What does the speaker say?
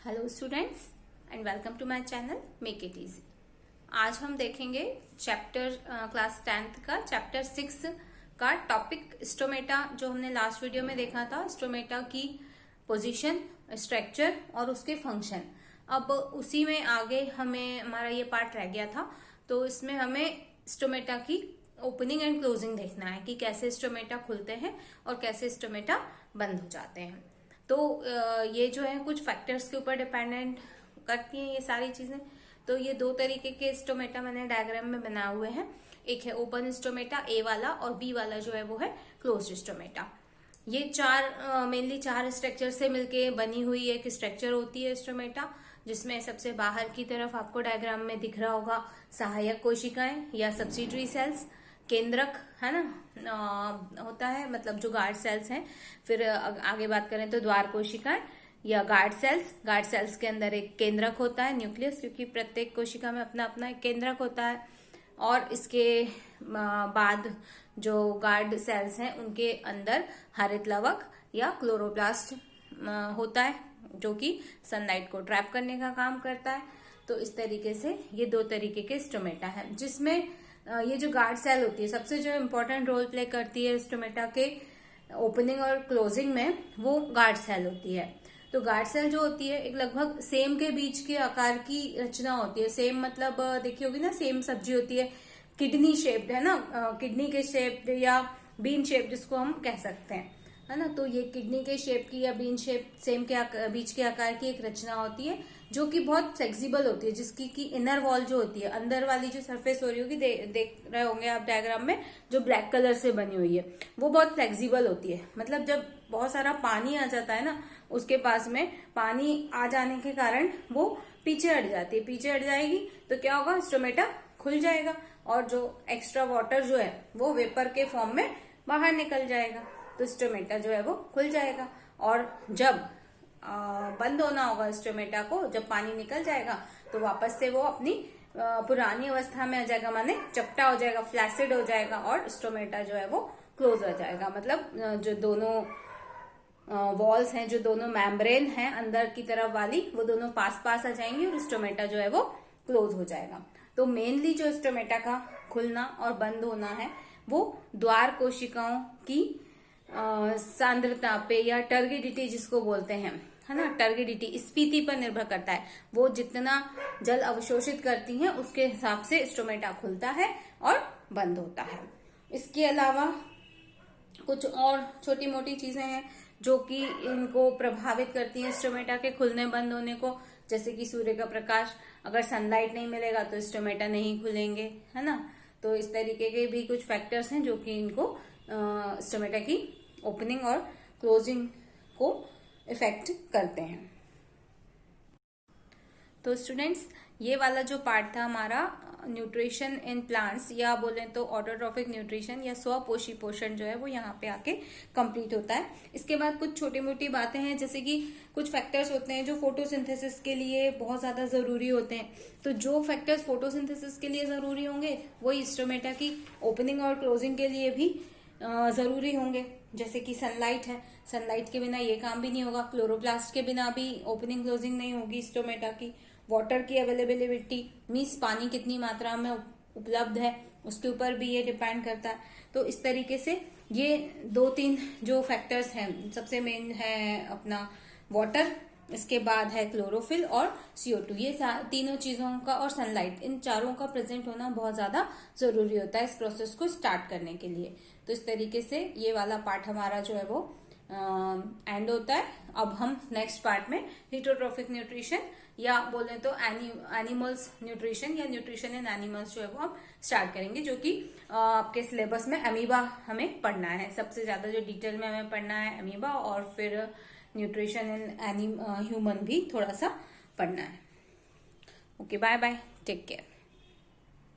Hello students and welcome to my channel make it easy. आज हम देखेंगे chapter class 10th का chapter 6 का टॉपिक स्टोमेटा। जो हमने लास्ट वीडियो में देखा था, स्टोमेटा की पोजीशन, स्ट्रक्चर और उसके फंक्शन। अब उसी में आगे हमारा ये पार्ट रह गया था, तो इसमें हमें स्टोमेटा की ओपनिंग एंड क्लोजिंग देखना है कि कैसे स्टोमेटा खुलते हैं और कैसे स्टोमेटा बंद हो जाते हैं। तो ये जो है कुछ फैक्टर्स के ऊपर डिपेंडेंट करती हैं ये सारी चीजें। तो ये दो तरीके के स्टोमेटा मैंने डायग्राम में बनाए हुए हैं। एक है ओपन स्टोमेटा ए वाला, और बी वाला जो है वो है क्लोज्ड स्टोमेटा। ये मेनली चार स्ट्रक्चर से मिलके बनी हुई एक स्ट्रक्चर होती है स्टोमेटा, जिसमें सबसे बाहर की तरफ आपको डायग्राम में दिख रहा होगा सहायक कोशिकाएं या सब्सिडरी सेल्स, केंद्रक है ना होता है, मतलब जो गार्ड सेल्स हैं। फिर आगे बात करें तो द्वार कोशिकाएं या गार्ड सेल्स के अंदर एक केंद्रक होता है, न्यूक्लियस, क्योंकि प्रत्येक कोशिका में अपना अपना एक केंद्रक होता है। और इसके बाद जो गार्ड सेल्स हैं उनके अंदर हरित लवक या क्लोरोप्लास्ट होता है, जो कि सनलाइट को ट्रैप करने का काम करता है। तो इस तरीके से ये दो तरीके के स्टोमेटा है, जिसमें ये जो गार्ड सेल होती है सबसे जो इम्पोर्टेंट रोल प्ले करती है स्टोमेटा के ओपनिंग और क्लोजिंग में, वो गार्ड सेल होती है। तो गार्ड सेल जो होती है एक लगभग सेम के बीच के आकार की रचना होती है। सेम मतलब देखी होगी ना, सेम सब्जी होती है, किडनी शेप्ड है ना, किडनी के शेप्ड या बीन शेप जिसको हम कह सकते हैं, है ना। तो ये किडनी के शेप की या बीन शेप सेम के बीच के आकार की एक रचना होती है, जो कि बहुत फ्लेक्सिबल होती है, जिसकी की इनर वॉल जो होती है, अंदर वाली जो सरफेस हो रही होगी, देख रहे होंगे आप डायग्राम में, जो ब्लैक कलर से बनी हुई है, वो बहुत फ्लेक्सिबल होती है। मतलब जब बहुत सारा पानी आ जाता है ना, उसके पास में पानी आ जाने के कारण वो पीछे हट जाती है। पीछे हट जाएगी तो क्या होगा, स्टोमेटा खुल जाएगा और जो एक्स्ट्रा वाटर जो है वो वेपर के फॉर्म में बाहर निकल जाएगा। तो स्टोमेटा जो है वो खुल जाएगा। और जब बंद होना होगा स्टोमेटा को, जब पानी निकल जाएगा, तो वापस से वो अपनी पुरानी अवस्था में आ जाएगा, माने चपटा हो जाएगा, फ्लैसिड हो जाएगा, और स्टोमेटा जो है वो क्लोज हो जाएगा। मतलब जो दोनों वॉल्स हैं, जो दोनों मेम्ब्रेन हैं अंदर की तरफ वाली, वो दोनों पास पास आ जाएंगी और स्टोमेटा जो है वो क्लोज हो जाएगा। तो मेनली जो स्टोमेटा का खुलना और बंद होना है वो द्वार कोशिकाओं की सांद्रता पे या टर्गिडिटी जिसको बोलते हैं, है ना, टर्गिडिटी, स्फीति पर निर्भर करता है। वो जितना जल अवशोषित करती हैं उसके हिसाब से स्टोमेटा खुलता है और बंद होता है। इसके अलावा कुछ और छोटी मोटी चीजें हैं जो कि इनको प्रभावित करती हैं स्टोमेटा के खुलने बंद होने को, जैसे कि सूर्य का प्रकाश। अगर सनलाइट नहीं मिलेगा तो स्टोमेटा नहीं खुलेंगे, है ना। तो इस तरीके के भी कुछ फैक्टर्स हैं जो कि इनको स्टोमेटा की ओपनिंग और क्लोजिंग को इफेक्ट करते हैं। तो स्टूडेंट्स, ये वाला जो पार्ट था हमारा न्यूट्रिशन इन प्लांट्स, या बोले तो ऑटोट्रॉफिक न्यूट्रिशन या स्वपोषी पोषण, जो है वो यहाँ पे आके कंप्लीट होता है। इसके बाद कुछ छोटी मोटी बातें हैं, जैसे कि कुछ फैक्टर्स होते हैं जो फोटोसिंथेसिस के लिए बहुत ज्यादा जरूरी होते हैं। तो जो फैक्टर्स फोटोसिंथेसिस के लिए जरूरी होंगे वही स्टोमेटा की ओपनिंग और क्लोजिंग के लिए भी जरूरी होंगे। जैसे कि सनलाइट है, सनलाइट के बिना ये काम भी नहीं होगा, क्लोरोप्लास्ट के बिना भी ओपनिंग क्लोजिंग नहीं होगी स्टोमेटा की। वाटर की अवेलेबिलिटी मीन्स पानी कितनी मात्रा में उपलब्ध है, उसके ऊपर भी ये डिपेंड करता है। तो इस तरीके से ये दो तीन जो फैक्टर्स हैं, सबसे मेन है अपना वाटर, इसके बाद है क्लोरोफिल और CO2। ये तीनों चीजों का और सनलाइट, इन चारों का प्रेजेंट होना बहुत ज्यादा जरूरी होता है इस प्रोसेस को स्टार्ट करने के लिए। तो इस तरीके से ये वाला पार्ट हमारा जो है वो एंड होता है। अब हम नेक्स्ट पार्ट में हिटोट्रोफिक न्यूट्रिशन या बोले तो एनिमल्स न्यूट्रिशन या न्यूट्रिशन इन एनिमल्स जो है वो हम स्टार्ट करेंगे, जो कि आपके सिलेबस में अमीबा हमें पढ़ना है। सबसे ज्यादा जो डिटेल में हमें पढ़ना है अमीबा, और फिर न्यूट्रिशन इन ह्यूमन भी थोड़ा सा पढ़ना है। Okay, bye bye, take care.